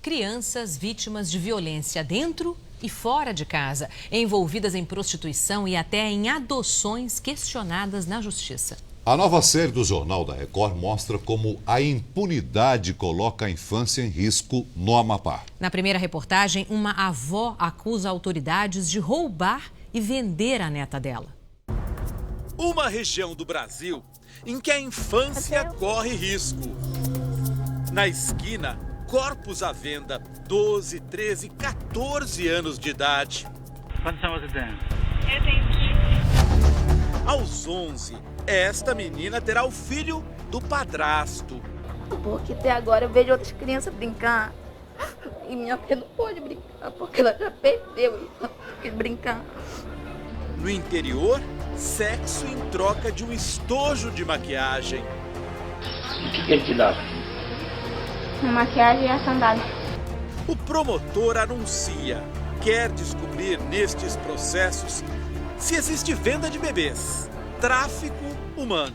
crianças vítimas de violência dentro e fora de casa, envolvidas em prostituição e até em adoções questionadas na justiça. A nova série do Jornal da Record mostra como a impunidade coloca a infância em risco no Amapá. Na primeira reportagem, uma avó acusa autoridades de roubar e vender a neta dela. Uma região do Brasil em que a infância corre risco. Na esquina, corpos à venda, 12, 13, 14 anos de idade. Quantos anos você tem? Eu tenho 15. Aos 11, esta menina terá o filho do padrasto. Porque até agora eu vejo outras crianças brincar. E minha filha não pode brincar, porque ela já perdeu de brincar. No interior, sexo em troca de um estojo de maquiagem. O que ele te dá? A maquiagem e a sandália. O promotor anuncia, quer descobrir nestes processos se existe venda de bebês, tráfico humano.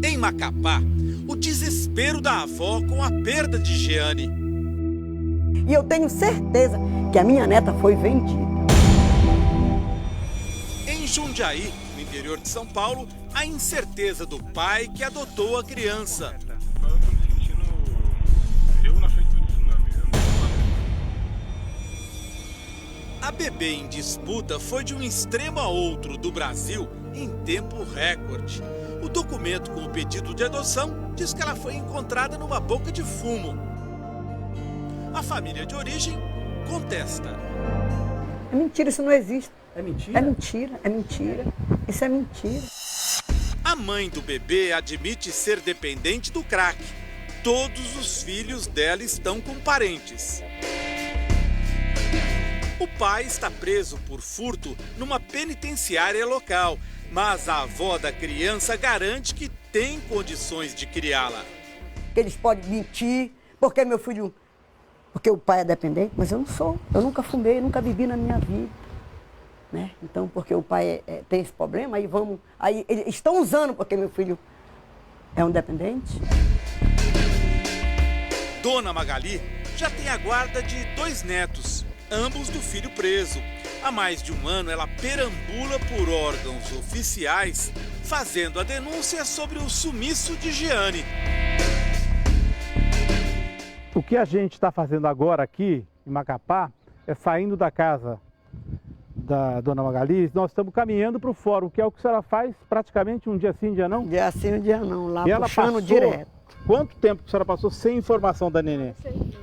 Em Macapá, o desespero da avó com a perda de Jeane. E eu tenho certeza que a minha neta foi vendida. Em Jundiaí, no interior de São Paulo, a incerteza do pai que adotou a criança. Eu tô me sentindo eu na frente do tsunami. A bebê em disputa foi de um extremo a outro do Brasil em tempo recorde. O documento com o pedido de adoção diz que ela foi encontrada numa boca de fumo. A família de origem contesta. É mentira, isso não existe. É mentira? É mentira, é mentira. Isso é mentira. A mãe do bebê admite ser dependente do crack. Todos os filhos dela estão com parentes. O pai está preso por furto numa penitenciária local, mas a avó da criança garante que tem condições de criá-la. Eles podem mentir, porque meu filho... Porque o pai é dependente, mas eu não sou. Eu nunca fumei, nunca bebi na minha vida. Né? Então, porque o pai tem esse problema, aí eles estão usando porque meu filho é um dependente. Dona Magali já tem a guarda de 2 netos, ambos do filho preso. Há mais de um ano ela perambula por órgãos oficiais, fazendo a denúncia sobre o sumiço de Jeane. O que a gente está fazendo agora aqui em Macapá é saindo da casa da dona Magali, nós estamos caminhando para o fórum, que é o que a senhora faz praticamente um dia sim, um dia não? Dia sim, um dia não, lá e ela puxando passou, direto. Quanto tempo que a senhora passou sem informação da neném? 6 meses.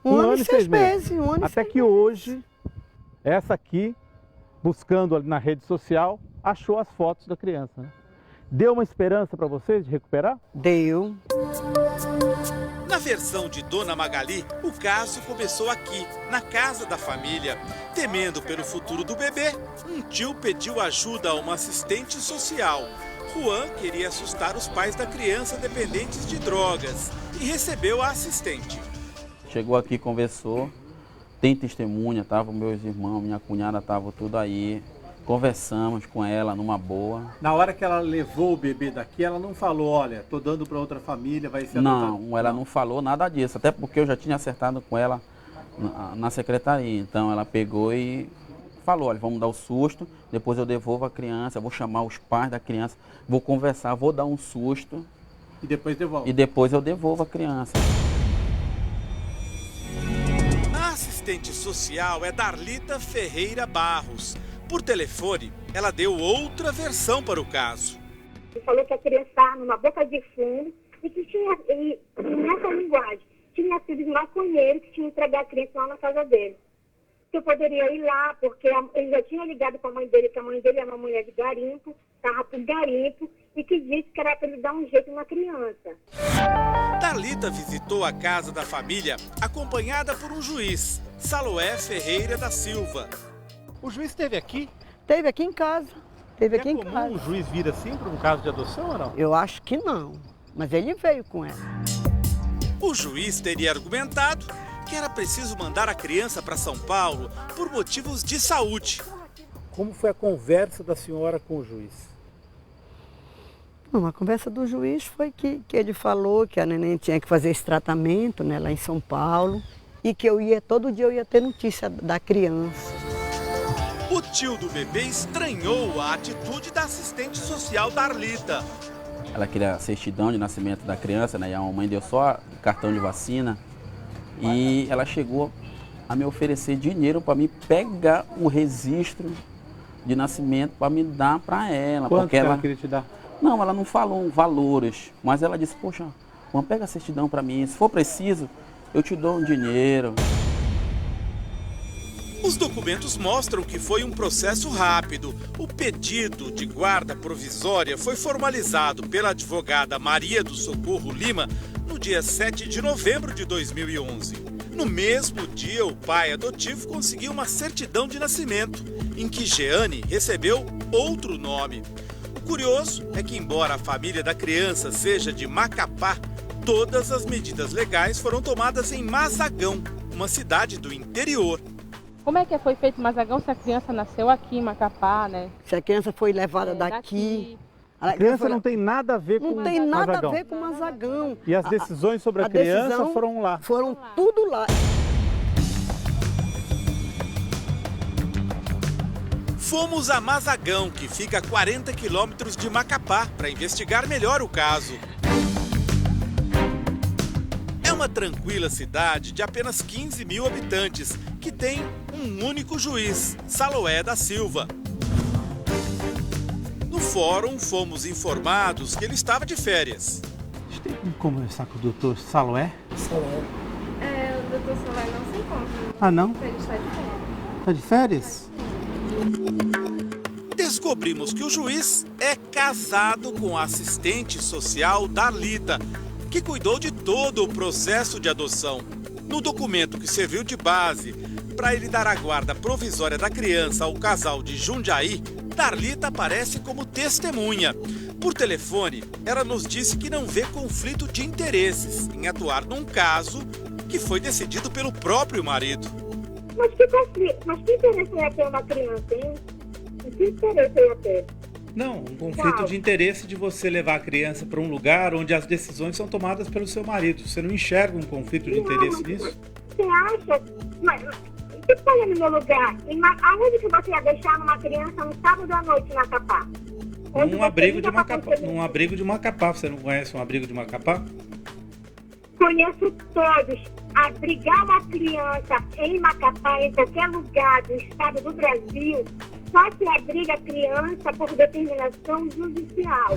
Um ano e 6 meses. Até que hoje, essa aqui, buscando ali na rede social, achou as fotos da criança. Né? Deu uma esperança para vocês de recuperar? Deu. Na versão de Dona Magali, o caso começou aqui, na casa da família. Temendo pelo futuro do bebê, um tio pediu ajuda a uma assistente social. Juan queria assustar os pais da criança dependentes de drogas e recebeu a assistente. Chegou aqui, conversou, tem testemunha, estavam meus irmãos, minha cunhada, estavam tudo aí. Conversamos com ela numa boa. Na hora que ela levou o bebê daqui, ela não falou, olha, tô dando para outra família, vai ser adotado. Não, ela não falou nada disso, até porque eu já tinha acertado com ela na secretaria. Então ela pegou e falou, olha, vamos dar o susto, depois eu devolvo a criança, vou chamar os pais da criança, vou conversar, vou dar um susto. E depois devolve. E depois eu devolvo a criança. A assistente social é Darlita Ferreira Barros. Por telefone, ela deu outra versão para o caso. Ele falou que a criança estava numa boca de fundo e que tinha, nessa linguagem, tinha sido um maconheiro que tinha entregado a criança lá na casa dele. Que eu poderia ir lá, porque ele já tinha ligado para a mãe dele, que a mãe dele é uma mulher de garimpo, estava por garimpo, e que disse que era para ele dar um jeito na criança. Darlita visitou a casa da família, acompanhada por um juiz, Saloé Ferreira da Silva. O juiz esteve aqui? Esteve aqui em casa. Esteve aqui em comum casa. o juiz vir assim para um caso de adoção ou não? Eu acho que não, mas ele veio com ela. O juiz teria argumentado que era preciso mandar a criança para São Paulo por motivos de saúde. Como foi a conversa da senhora com o juiz? Não, a conversa do juiz foi que ele falou que a neném tinha que fazer esse tratamento, né, lá em São Paulo, e que todo dia eu ia ter notícia da criança. O tio do bebê estranhou a atitude da assistente social Darlita. Ela queria a certidão de nascimento da criança, né? E a mamãe deu só cartão de vacina. E ela chegou a me oferecer dinheiro para me pegar o registro de nascimento para me dar para ela. Quanto porque ela queria te dar? Não, ela não falou valores, mas ela disse, poxa, mãe, pega a certidão para mim, se for preciso, eu te dou um dinheiro. Os documentos mostram que foi um processo rápido. O pedido de guarda provisória foi formalizado pela advogada Maria do Socorro Lima no dia 7 de novembro de 2011. No mesmo dia, o pai adotivo conseguiu uma certidão de nascimento, em que Jeane recebeu outro nome. O curioso é que, embora a família da criança seja de Macapá, todas as medidas legais foram tomadas em Mazagão, uma cidade do interior. Como é que foi feito Mazagão se a criança nasceu aqui em Macapá, né? Se a criança foi levada daqui. A criança não tem nada a ver com Mazagão. Não tem nada a ver com Mazagão. E as decisões sobre a criança foram lá? Foram tudo lá. Fomos a Mazagão, que fica a 40 quilômetros de Macapá, para investigar melhor o caso. É uma tranquila cidade de apenas 15 mil habitantes, que tem um único juiz, Saloé da Silva. No fórum, fomos informados que ele estava de férias. Você tem como conversar com o doutor Saloé? Saloé. O doutor Saloé não se encontra. Ah, não? Ele está de férias. Está de férias? Descobrimos que o juiz é casado com a assistente social Darlita, que cuidou de todo o processo de adoção. No documento que serviu de base para ele dar a guarda provisória da criança ao casal de Jundiaí, Darlita aparece como testemunha. Por telefone, ela nos disse que não vê conflito de interesses em atuar num caso que foi decidido pelo próprio marido. Mas que conflito? Mas que interesse ia ter uma criança, hein? Que interesse ia ter? Não, um conflito de interesse de você levar a criança para um lugar onde as decisões são tomadas pelo seu marido. Você não enxerga um conflito de interesse nisso? Você acha? Mas você foi no meu lugar. Aonde que você ia deixar uma criança um sábado à noite em Macapá? Num abrigo de Macapá. Num abrigo de Macapá. Você não conhece um abrigo de Macapá? Conheço todos. Abrigar uma criança em Macapá, em qualquer lugar do estado do Brasil, só se abriga a criança por determinação judicial.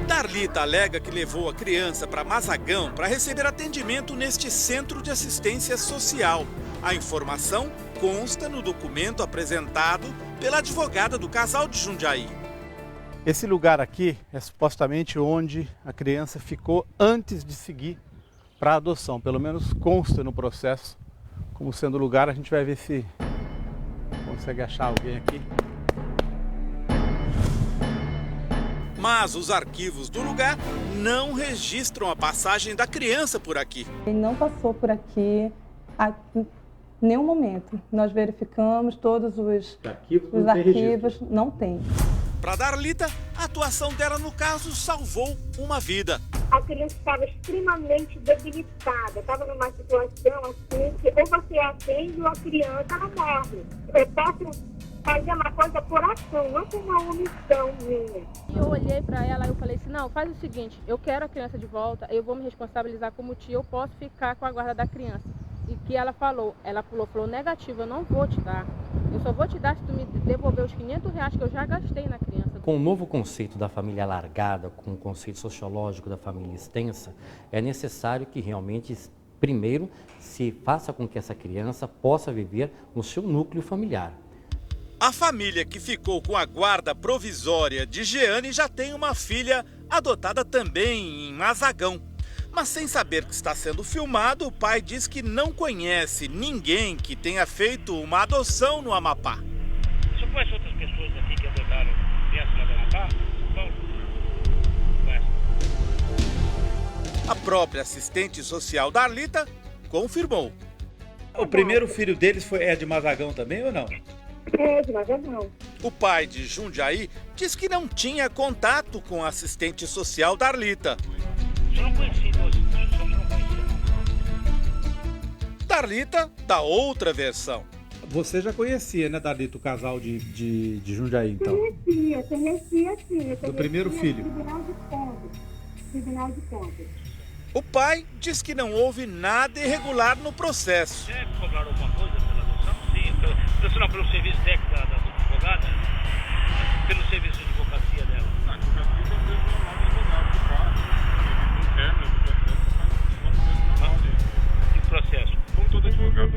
Darlita alega que levou a criança para Mazagão para receber atendimento neste centro de assistência social. A informação consta no documento apresentado pela advogada do casal de Jundiaí. Esse lugar aqui é supostamente onde a criança ficou antes de seguir para a adoção. Pelo menos consta no processo como sendo o lugar. A gente vai ver se consegue achar alguém aqui. Mas os arquivos do lugar não registram a passagem da criança por aqui. Ele não passou por aqui em nenhum momento. Nós verificamos todos os arquivos, não tem. Para Darlita, a atuação dela no caso salvou uma vida. A criança estava extremamente debilitada, estava numa situação assim que ou você atende ou a criança ela morre. Eu posso fazer uma coisa por ação, não por uma omissão minha. E eu olhei para ela e eu falei assim, não, faz o seguinte, eu quero a criança de volta, eu vou me responsabilizar como tia, eu posso ficar com a guarda da criança. E que ela falou negativo, eu não vou te dar. Eu só vou te dar se tu me devolver os R$500 que eu já gastei na criança. Com o novo conceito da família alargada, com o conceito sociológico da família extensa, é necessário que realmente, primeiro, se faça com que essa criança possa viver no seu núcleo familiar. A família que ficou com a guarda provisória de Jeane já tem uma filha adotada também em Mazagão. Mas sem saber que está sendo filmado, o pai diz que não conhece ninguém que tenha feito uma adoção no Amapá. Você conhece outras pessoas aqui que adotaram crianças no Amapá? Paulo? Conhece? A própria assistente social Darlita confirmou. O primeiro filho deles é de Mazagão também ou não? É, de Magalhães. O pai de Jundiaí diz que não tinha contato com a assistente social Darlita. Eu não conheci, eu não conhecia. Darlita dá outra versão. Você já conhecia, né, Darlita, o casal de Jundiaí, então? Conhecia sim. Do primeiro filho. Tribunal de Contas. O pai diz que não houve nada irregular no processo. Deve cobrar alguma coisa pela adoção? Sim. Não pelo serviço técnico da advogada? Pelo serviço de advocacia dela? A advocacia tem que lá no advogado do carro. Que processo? Como todo advogado.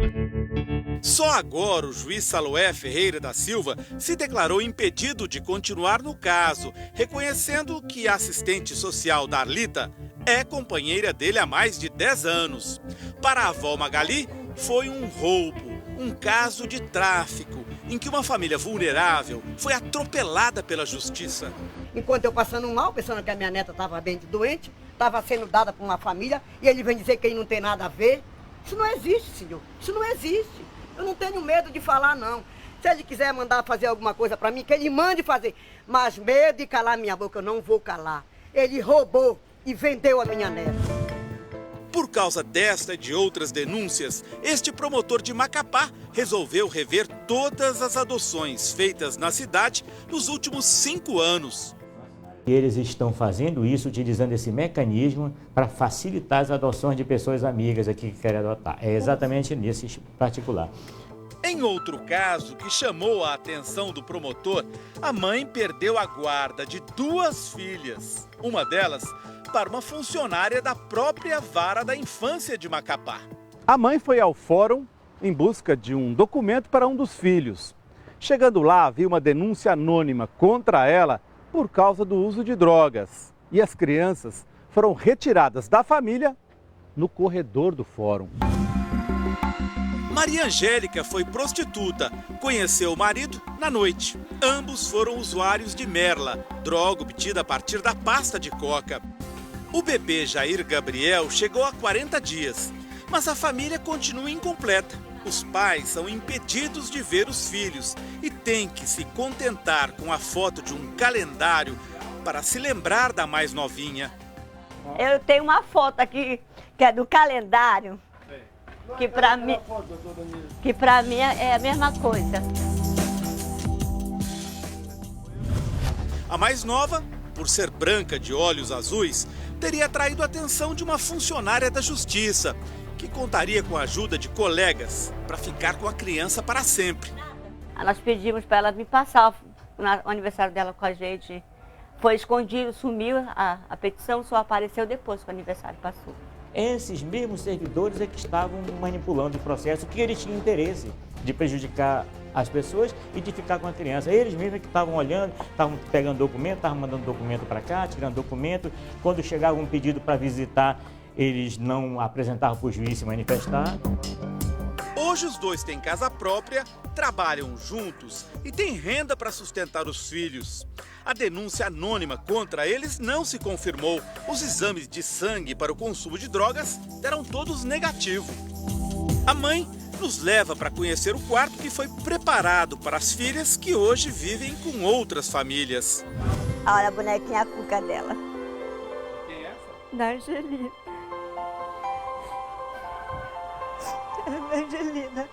Só agora o juiz Saloé Ferreira da Silva se declarou impedido de continuar no caso, reconhecendo que a assistente social Darlita é companheira dele há mais de 10 anos. Para a avó Magali, foi um roubo, um caso de tráfico, em que uma família vulnerável foi atropelada pela justiça. Enquanto eu passando mal, pensando que a minha neta estava bem doente, estava sendo dada para uma família, e ele vem dizer que ele não tem nada a ver. Isso não existe, senhor. Isso não existe. Eu não tenho medo de falar, não. Se ele quiser mandar fazer alguma coisa para mim, que ele mande fazer. Mas medo de calar minha boca, eu não vou calar. Ele roubou e vendeu a minha neta. Por causa desta e de outras denúncias, este promotor de Macapá resolveu rever todas as adoções feitas na cidade nos últimos 5 anos. Eles estão fazendo isso, utilizando esse mecanismo para facilitar as adoções de pessoas amigas aqui que querem adotar. É exatamente nesse particular. Em outro caso que chamou a atenção do promotor, a mãe perdeu a guarda de 2 filhas. Uma delas para uma funcionária da própria Vara da Infância de Macapá. A mãe foi ao fórum em busca de um documento para um dos filhos. Chegando lá, viu uma denúncia anônima contra ela por causa do uso de drogas. E as crianças foram retiradas da família no corredor do fórum. Maria Angélica foi prostituta, conheceu o marido na noite. Ambos foram usuários de Merla, droga obtida a partir da pasta de coca. O bebê Jair Gabriel chegou há 40 dias, mas a família continua incompleta. Os pais são impedidos de ver os filhos e têm que se contentar com a foto de um calendário para se lembrar da mais novinha. Eu tenho uma foto aqui que é do calendário, que para mim é a mesma coisa. A mais nova, por ser branca de olhos azuis, teria atraído a atenção de uma funcionária da Justiça, que contaria com a ajuda de colegas para ficar com a criança para sempre. Nós pedimos para ela vir passar o aniversário dela com a gente. Foi escondido, sumiu a petição, só apareceu depois que o aniversário passou. Esses mesmos servidores é que estavam manipulando o processo, que eles tinham interesse de prejudicar as pessoas e de ficar com a criança. Eles mesmos que estavam olhando, estavam pegando documento, estavam mandando documento para cá, tirando documento. Quando chegava um pedido para visitar, eles não apresentavam para o juiz se manifestar. Hoje os dois têm casa própria, trabalham juntos e têm renda para sustentar os filhos. A denúncia anônima contra eles não se confirmou. Os exames de sangue para o consumo de drogas deram todos negativo. A mãe nos leva para conhecer o quarto que foi preparado para as filhas que hoje vivem com outras famílias. Olha a bonequinha a cuca dela. Quem é essa? Da Angelina. É da Angelina.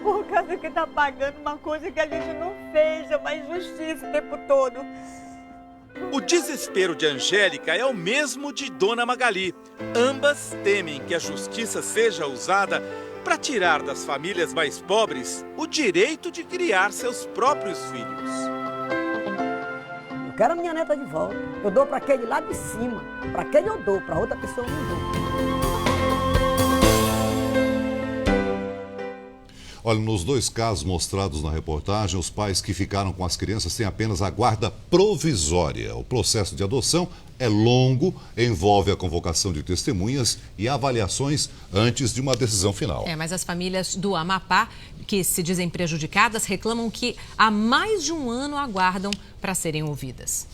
Por causa que tá pagando uma coisa que a gente não fez, é uma injustiça o tempo todo. O desespero de Angélica é o mesmo de Dona Magali. Ambas temem que a justiça seja usada para tirar das famílias mais pobres o direito de criar seus próprios filhos. Eu quero a minha neta de volta. Eu dou para aquele lá de cima. Para aquele eu dou, para outra pessoa eu não dou. Olha, nos 2 casos mostrados na reportagem, os pais que ficaram com as crianças têm apenas a guarda provisória. O processo de adoção é longo, envolve a convocação de testemunhas e avaliações antes de uma decisão final. Mas as famílias do Amapá, que se dizem prejudicadas, reclamam que há mais de um ano aguardam para serem ouvidas.